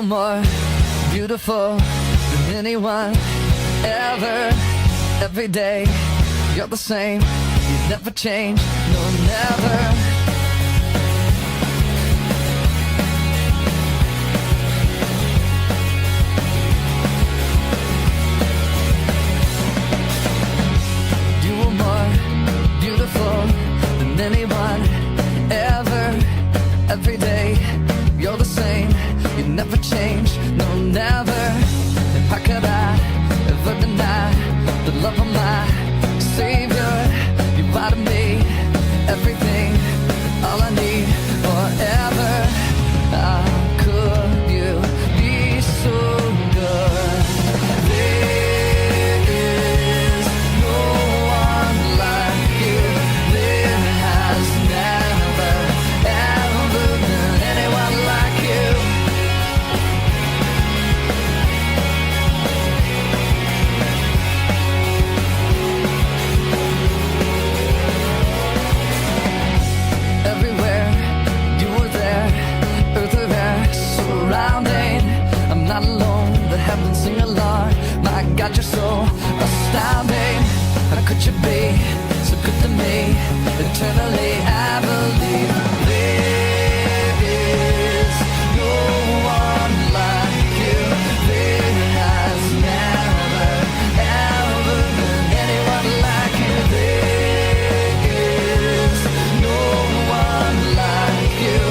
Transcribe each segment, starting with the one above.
more beautiful than anyone ever. Every day you're the same, you never change, no never. You are more beautiful than anyone ever. Every day you're the same, you never change, no never. And how could I ever deny the love of my Savior? You are to me everything, all I need forever. How could you be so good? There is no one like you. There has never, ever been anyone like you. Everywhere you were there, earth or air surrounding. I'm not alone, the heavens sing along. My God, you're so astounding. How could you be so good to me? Eternally I believe there is no one like you. There has never, ever been anyone like you. There is no one like you.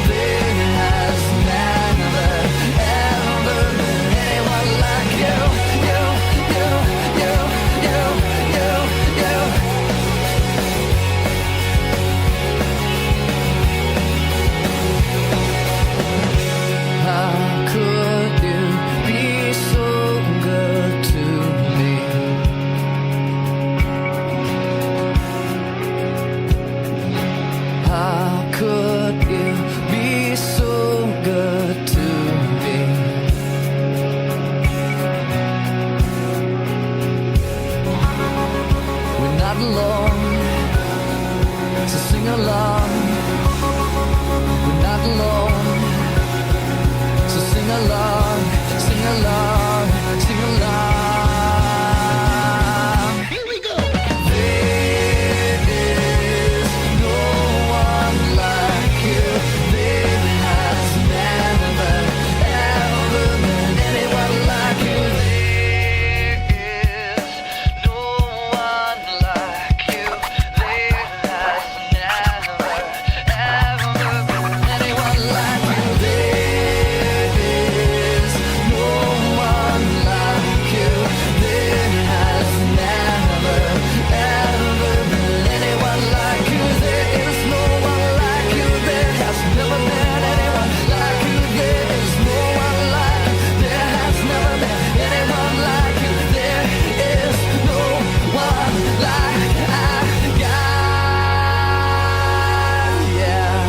There has never, ever been anyone like you. You, you, you, you, you, you. How could you be so good to me? How could you be so good to me? We're not alone, so sing along. We're not alone, so sing along, sing along, sing along. Here we go. There is no one like you. There has never, ever been anyone like you. There is no one like you. There has never, ever been anyone like you. There is no one like you. There has never, ever been anyone like you. There is no one like you. There has never been anyone like you. There is no one like you. There has never been anyone like you. There is no one like our God. Yeah.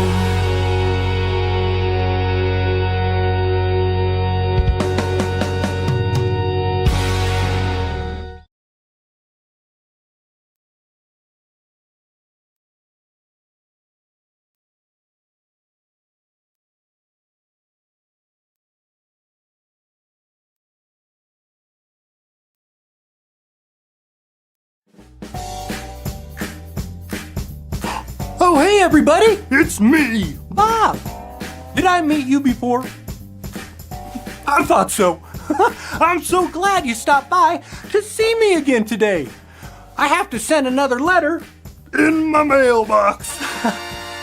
Oh, hey, everybody! It's me! Bob! Did I meet you before? I thought so. I'm so glad you stopped by to see me again today. I have to send another letter. In my mailbox!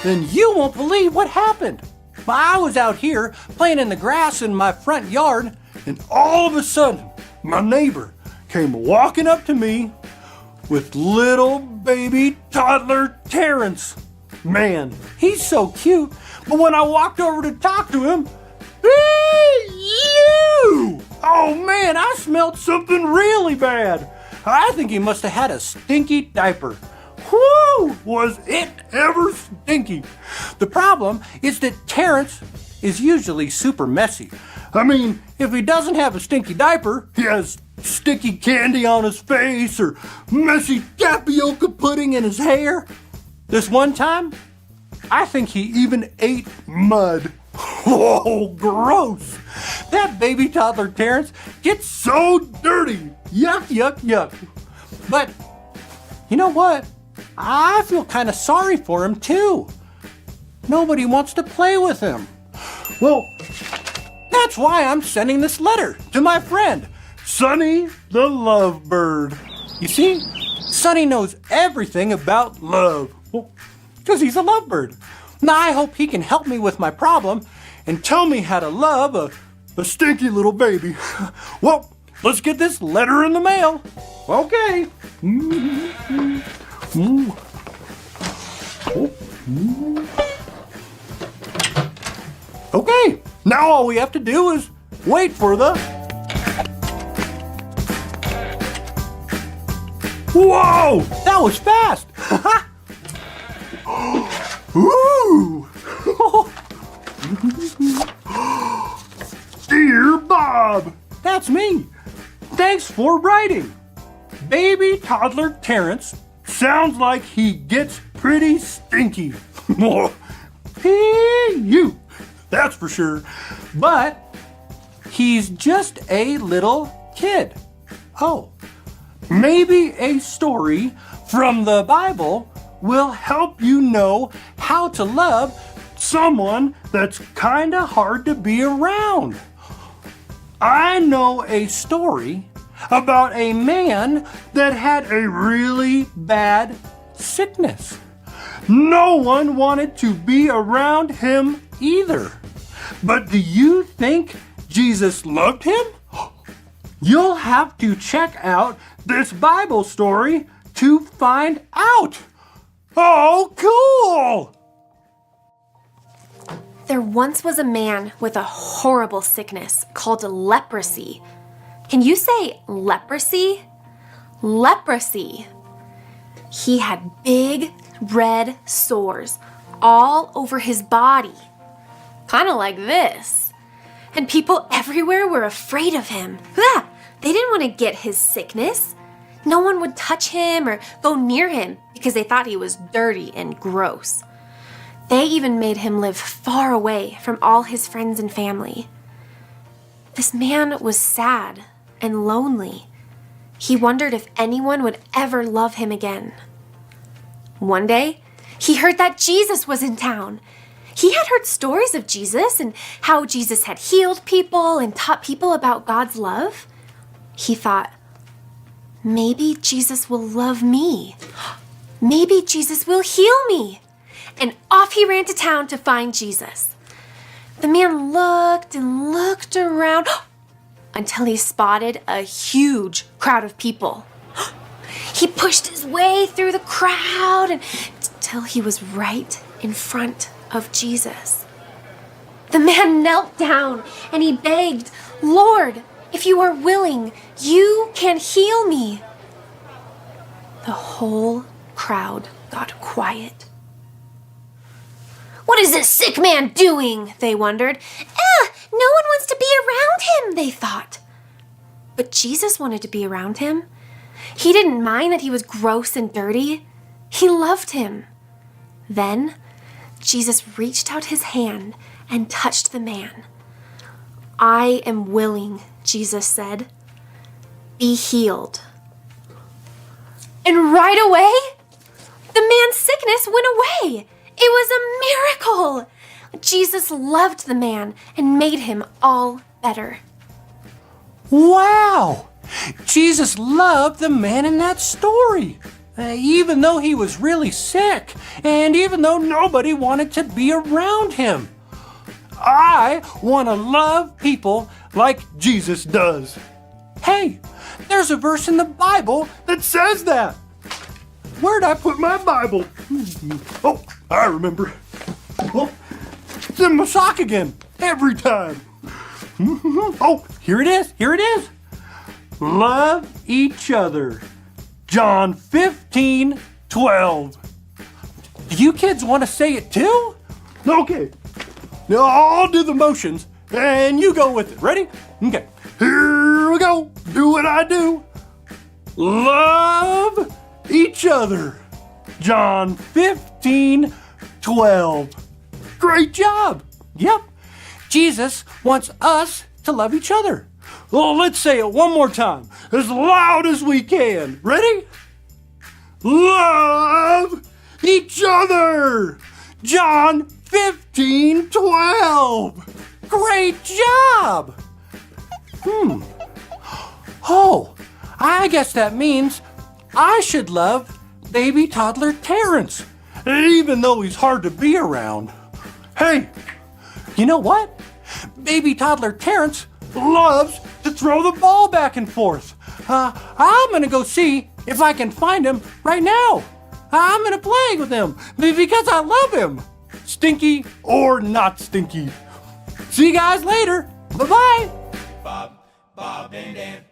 Then you won't believe what happened. I was out here playing in the grass in my front yard, and all of a sudden, my neighbor came walking up to me with little baby toddler Terrence. Man, he's so cute, but when I walked over to talk to him, hey, you! Oh man, I smelled something really bad. I think he must have had a stinky diaper. Whoo! Was it ever stinky? The problem is that Terrence is usually super messy. I mean, if he doesn't have a stinky diaper, he has sticky candy on his face or messy tapioca pudding in his hair. This one time, I think he even ate mud. Oh, gross. That baby toddler Terrence gets so dirty. Yuck, yuck, yuck. But you know what? I feel kind of sorry for him too. Nobody wants to play with him. Well, that's why I'm sending this letter to my friend, Sonny the Lovebird. You see, Sonny knows everything about love. Well, because he's a lovebird. Now I hope he can help me with my problem and tell me how to love a stinky little baby. Well, let's get this letter in the mail. Okay. Okay, now all we have to do is wait for the... Whoa, that was fast. Ooh. Dear Bob, that's me. Thanks for writing. Baby toddler Terrence sounds like he gets pretty stinky. P.U. That's for sure. But he's just a little kid. Oh, maybe a story from the Bible will help you know how to love someone that's kind of hard to be around. I know a story about a man that had a really bad sickness. No one wanted to be around him either. But do you think Jesus loved him? You'll have to check out this Bible story to find out. Oh, cool! There once was a man with a horrible sickness called leprosy. Can you say leprosy? Leprosy. He had big red sores all over his body, kind of like this. And people everywhere were afraid of him. They didn't want to get his sickness. No one would touch him or go near him because they thought he was dirty and gross. They even made him live far away from all his friends and family. This man was sad and lonely. He wondered if anyone would ever love him again. One day, he heard that Jesus was in town. He had heard stories of Jesus and how Jesus had healed people and taught people about God's love. He thought, maybe Jesus will love me. Maybe Jesus will heal me. And off he ran to town to find Jesus. The man looked and looked around until he spotted a huge crowd of people. He pushed his way through the crowd until he was right in front of Jesus. The man knelt down and he begged, "Lord, if you are willing, you can heal me." The whole crowd got quiet. "What is this sick man doing?" they wondered. No one wants to be around him, they thought. But Jesus wanted to be around him. He didn't mind that he was gross and dirty. He loved him. Then Jesus reached out his hand and touched the man. "I am willing," Jesus said. "Be healed." And right away, the man's sickness went away. It was a miracle. Jesus loved the man and made him all better. Wow! Jesus loved the man in that story, even though he was really sick, and even though nobody wanted to be around him. I want to love people like Jesus does. Hey, there's a verse in the Bible that says that. Where'd I put my Bible? Oh, I remember. Oh, it's in my sock again, every time. Oh, here it is, here it is. Love each other. John 15:12. Do you kids want to say it too? Okay. Now I'll do the motions and you go with it. Ready? Okay. Here we go. Do what I do. Love each other. John 15:12. Great job. Yep. Jesus wants us to love each other. Oh, let's say it one more time, as loud as we can. Ready? Love each other. John 15:12. Great job! Oh, I guess that means I should love baby toddler Terrence, Even though he's hard to be around. Hey, you know what? Baby toddler Terrence loves to throw the ball back and forth. I'm gonna go see if I can find him right now. I'm gonna play with him because I love him. stinky or not stinky. See you guys later. Bye-bye. Bob and Dan.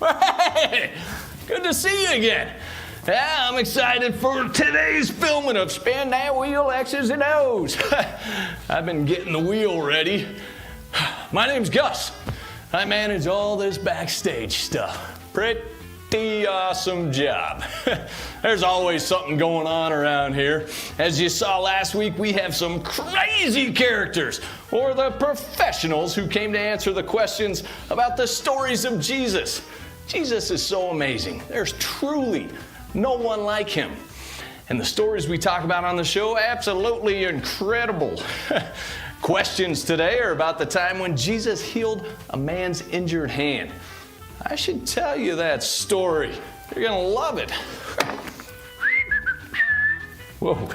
Hey, good to see you again. Yeah, I'm excited for today's filming of Spin That Wheel X's and O's. I've been getting the wheel ready. My name's Gus. I manage all this backstage stuff. Pretty awesome job. There's always something going on around here. As you saw last week, we have some crazy characters, or the professionals who came to answer the questions about the stories of Jesus. Jesus is so amazing. There's truly no one like him. And the stories we talk about on the show, absolutely incredible. Questions today are about the time when Jesus healed a man's injured hand. I should tell you that story. You're gonna love it. Whoa.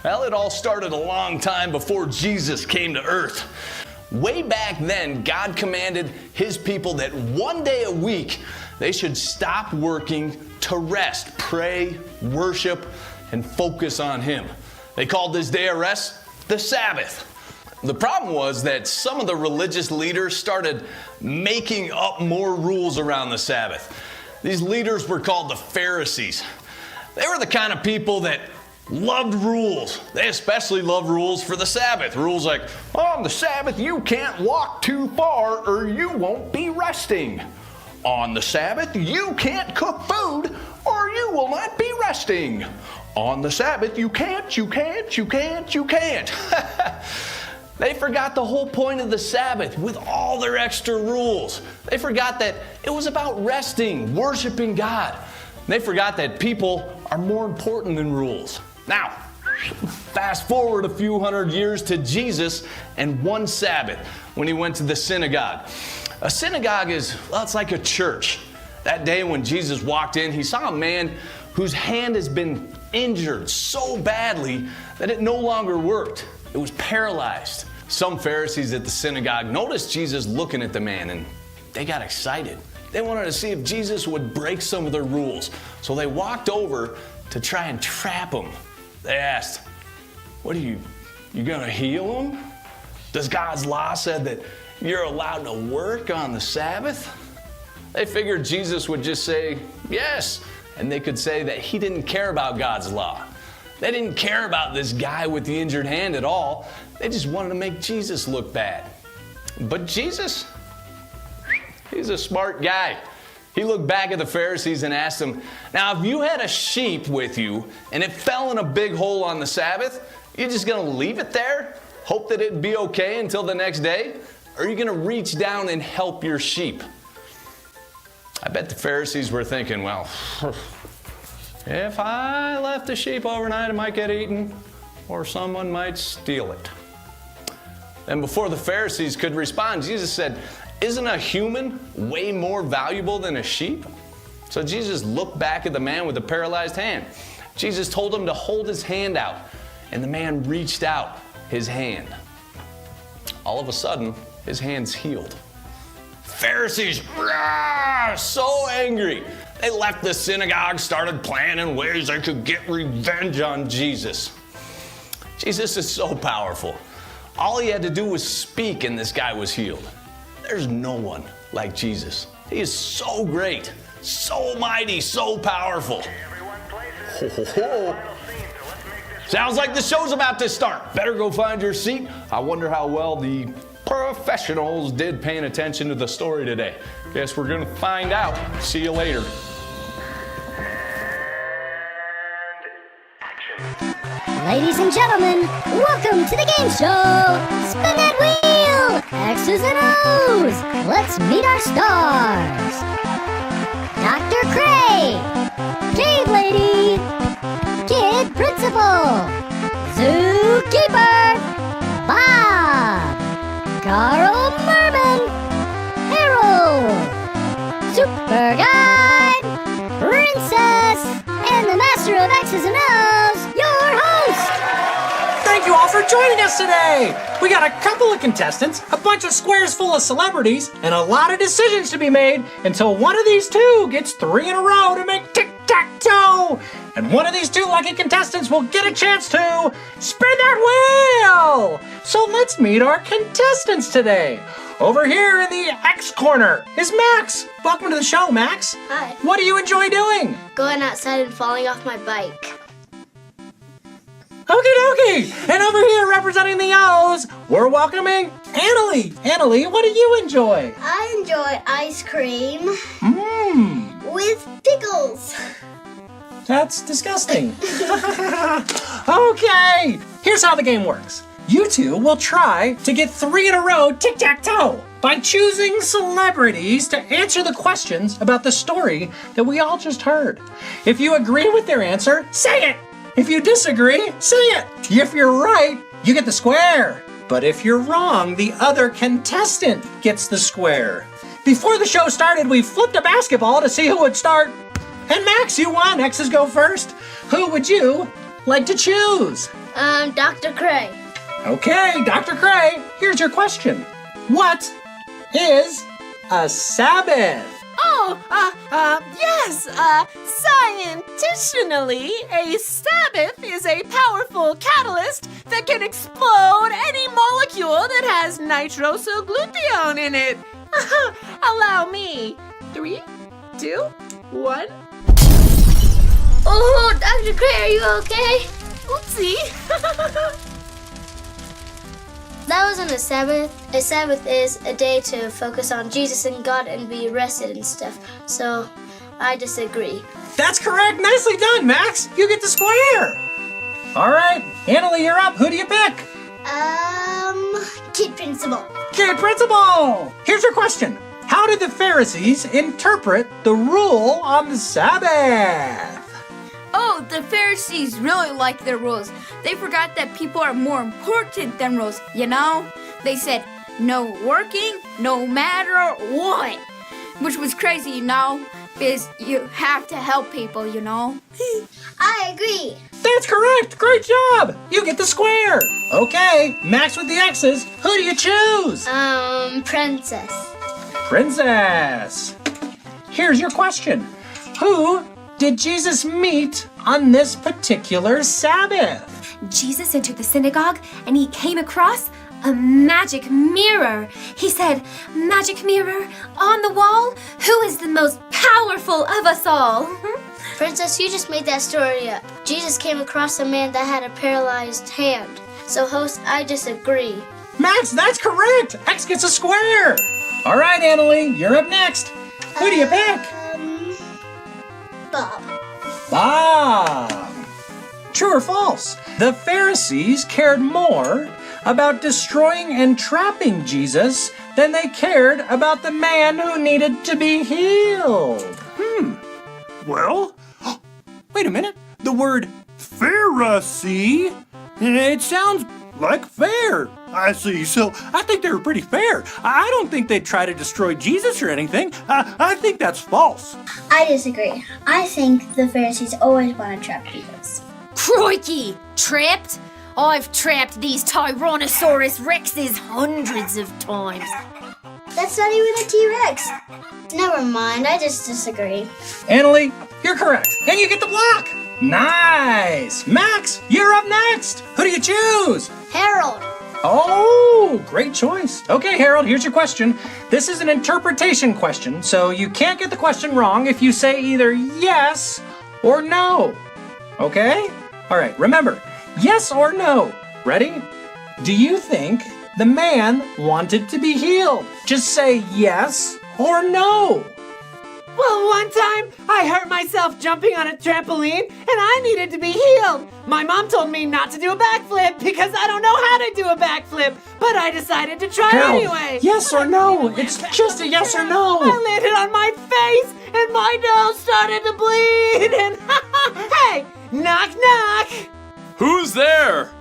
Well, it all started a long time before Jesus came to earth. Way back then, God commanded his people that one day a week they should stop working to rest, pray, worship, and focus on him. They called this day of rest the Sabbath. The problem was that some of the religious leaders started making up more rules around the Sabbath. These leaders were called the Pharisees. They were the kind of people that loved rules. They especially loved rules for the Sabbath. Rules like, on the Sabbath you can't walk too far or you won't be resting. On the Sabbath you can't cook food or you will not be resting. On the Sabbath you can't. They forgot the whole point of the Sabbath with all their extra rules. They forgot that it was about resting, worshiping God. They forgot that people are more important than rules. Now, fast forward a few hundred years to Jesus and one Sabbath when he went to the synagogue. A synagogue it's like a church. That day when Jesus walked in, he saw a man whose hand has been injured so badly that it no longer worked. It was paralyzed. Some Pharisees at the synagogue noticed Jesus looking at the man and they got excited. They wanted to see if Jesus would break some of their rules. So they walked over to try and trap him. They asked, what are you gonna heal him? Does God's law say that you're allowed to work on the Sabbath? They figured Jesus would just say yes, and they could say that he didn't care about God's law. They didn't care about this guy with the injured hand at all. They just wanted to make Jesus look bad. But Jesus, he's a smart guy. He looked back at the Pharisees and asked them, now if you had a sheep with you and it fell in a big hole on the Sabbath, you're just gonna leave it there, hope that it'd be okay until the next day? Or are you gonna reach down and help your sheep? I bet the Pharisees were thinking, well, if I left the sheep overnight, it might get eaten or someone might steal it. And before the Pharisees could respond, Jesus said, isn't a human way more valuable than a sheep? So Jesus looked back at the man with the paralyzed hand. Jesus told him to hold his hand out, and the man reached out his hand. All of a sudden, his hand's healed. Pharisees, so angry. They left the synagogue, started planning ways they could get revenge on Jesus. Jesus is so powerful. All he had to do was speak and this guy was healed. There's no one like Jesus. He is so great, so mighty, so powerful. Sounds like the show's about to start. Better go find your seat. I wonder how well the professionals did paying attention to the story today. Guess we're gonna find out. See you later. Ladies and gentlemen, welcome to the game show! Spin that wheel! X's and O's! Let's meet our stars! Dr. Cray! Cave Lady! Kid Principal! Zookeeper! Bob! Carl Merman! Harold! Super Guide! Princess! And the Master of X's and O's, your host! Thank you all for joining us today! We got a couple of contestants, a bunch of squares full of celebrities, and a lot of decisions to be made until one of these two gets 3 in a row to make tic-tac-toe! And one of these two lucky contestants will get a chance to spin that wheel! So let's meet our contestants today. Over here in the X corner is Max. Welcome to the show, Max. Hi. What do you enjoy doing? Going outside and falling off my bike. Okie dokie! And over here representing the O's, we're welcoming Annalie. Annalie, what do you enjoy? I enjoy ice cream with pickles. That's disgusting. Okay, here's how the game works. You two will try to get 3 in a row tic-tac-toe. by choosing celebrities to answer the questions about the story that we all just heard. If you agree with their answer, say it. If you disagree, say it. If you're right, you get the square. But if you're wrong, the other contestant gets the square. Before the show started, we flipped a basketball to see who would start. And Max, you won. X's go first. Who would you like to choose? Dr. Cray. Okay, Dr. Cray, here's your question. What is a Sabbath? Yes, scientifically, a Sabbath is a powerful catalyst that can explode any molecule that has nitrosoglutathione in it. Allow me. 3, 2, 1. Oh, Dr. Cray, are you okay? Oopsie. That wasn't a Sabbath. A Sabbath is a day to focus on Jesus and God and be rested and stuff. So, I disagree. That's correct. Nicely done, Max. You get the square. All right, Annalie, you're up. Who do you pick? Kid Principal. Kid Principal. Here's your question. How did the Pharisees interpret the rule on the Sabbath? Oh, the Pharisees really like their rules. They forgot that people are more important than rules, you know? They said, no working, no matter what. Which was crazy, you know? Because you have to help people, you know? I agree. That's correct. Great job. You get the square. Okay, Max with the X's. Who do you choose? Princess. Princess. Here's your question. Who did Jesus meet on this particular Sabbath? Jesus entered the synagogue and he came across a magic mirror. He said, "Magic mirror on the wall, who is the most powerful of us all?" Princess, you just made that story up. Jesus came across a man that had a paralyzed hand. So, host, I disagree. Max, that's correct. X gets a square. All right, Annalie, you're up next. Who do you pick? Bob. Bob. True or false? The Pharisees cared more about destroying and trapping Jesus than they cared about the man who needed to be healed. Well, wait a minute. The word Pharisee, it sounds like fair. I see. So I think they were pretty fair. I don't think they'd try to destroy Jesus or anything. I think that's false. I disagree. I think the Pharisees always want to trap Jesus. Crikey! Trapped? I've trapped these Tyrannosaurus Rexes hundreds of times. That's not even a T-Rex. Never mind, I just disagree. Annalie, you're correct. And you get the block. Nice. Max, you're up next. Who do you choose? Harold. Oh, great choice. Okay, Harold, here's your question. This is an interpretation question, so you can't get the question wrong if you say either yes or no. Okay? All right, remember, yes or no. Ready? Do you think the man wanted to be healed? Just say yes or no. Well, one time I hurt myself jumping on a trampoline and I needed to be healed. My mom told me not to do a backflip because I don't know how to do a backflip, but I decided to try Harold, anyway. yes or no. It's just a yes or no. I landed on my face and my nose started to bleed and hey, knock knock. Who's there?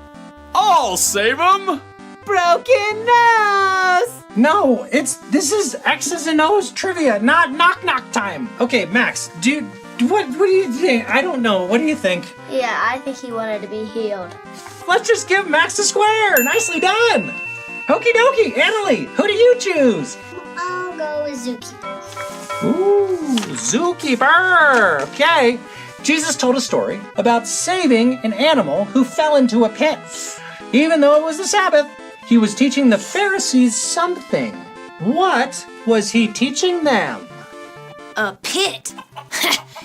I'll save him. Broken nose. No, this is X's and O's trivia, not knock time. Okay, Max, what do you think? I don't know. What do you think? Yeah, I think he wanted to be healed. Let's just give Max a square. Nicely done. Okie dokie, Annalie, who do you choose? I'll go with Zookeeper. Ooh, Zookeeper. Okay. Jesus told a story about saving an animal who fell into a pit. Even though it was the Sabbath, he was teaching the Pharisees something. What was he teaching them? A pit?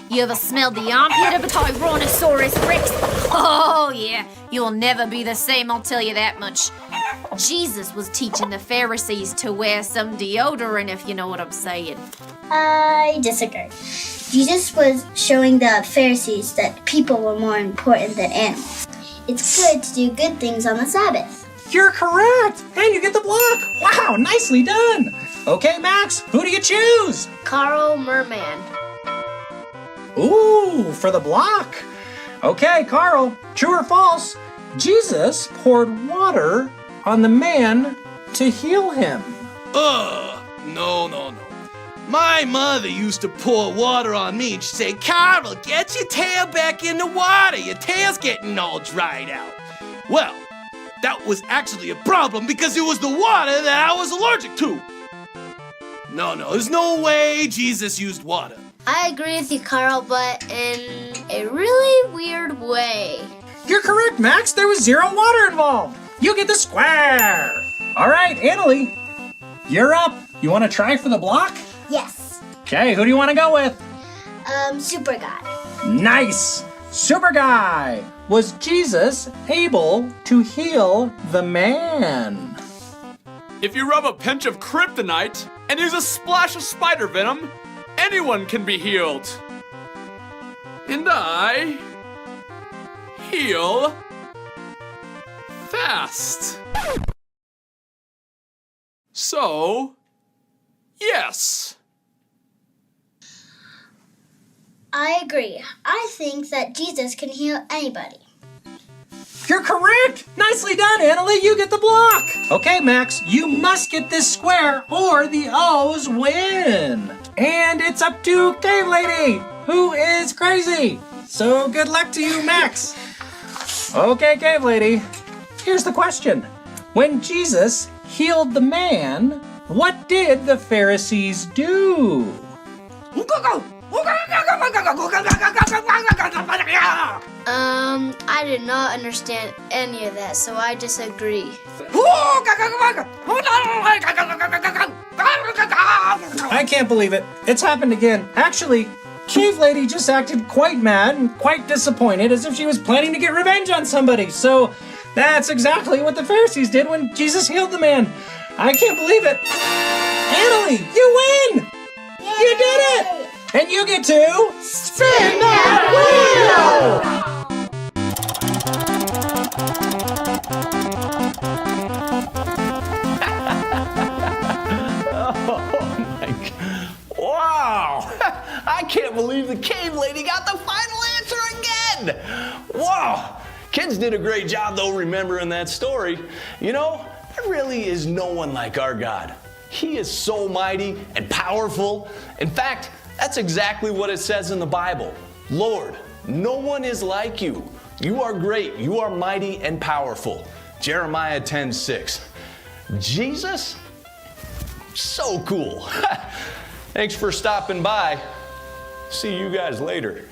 You ever smelled the armpit of a Tyrannosaurus Rex? Oh yeah, you'll never be the same, I'll tell you that much. Jesus was teaching the Pharisees to wear some deodorant, if you know what I'm saying. I disagree. Jesus was showing the Pharisees that people were more important than animals. It's good to do good things on the Sabbath. You're correct, and you get the block. Wow, nicely done. Okay, Max, who do you choose? Carl Merman. Ooh, for the block. Okay, Carl, true or false? Jesus poured water on the man to heal him. No. My mother used to pour water on me and she'd say, Carl, get your tail back in the water. Your tail's getting all dried out. Well, that was actually a problem because it was the water that I was allergic to. No, there's no way Jesus used water. I agree with you, Carl, but in a really weird way. You're correct, Max. There was zero water involved. You get the square. All right, Annalie, you're up. You want to try for the block? Yes. Okay, who do you want to go with? Super guy. Nice. Super guy. Was Jesus able to heal the man? If you rub a pinch of kryptonite and use a splash of spider venom, anyone can be healed. And I heal fast. So, yes. I agree. I think that Jesus can heal anybody. You're correct. Nicely done, Annalie. You get the block. Okay, Max, you must get this square or the O's win. And it's up to Cave Lady, who is crazy. So good luck to you, Max. Okay, Cave Lady, here's the question. When Jesus healed the man, what did the Pharisees do? I did not understand any of that, so I disagree. I can't believe it. It's happened again. Actually, Cave Lady just acted quite mad and quite disappointed, as if she was planning to get revenge on somebody. So that's exactly what the Pharisees did when Jesus healed the man. I can't believe it. Annalie, you win! You did it! And you get to spin that wheel! Wow! I can't believe the Cave Lady got the final answer again! Wow! Kids did a great job, though, remembering that story. You know, there really is no one like our God. He is so mighty and powerful. In fact, that's exactly what it says in the Bible. Lord, no one is like you. You are great. You are mighty and powerful. Jeremiah 10:6. Jesus? So cool. Thanks for stopping by. See you guys later.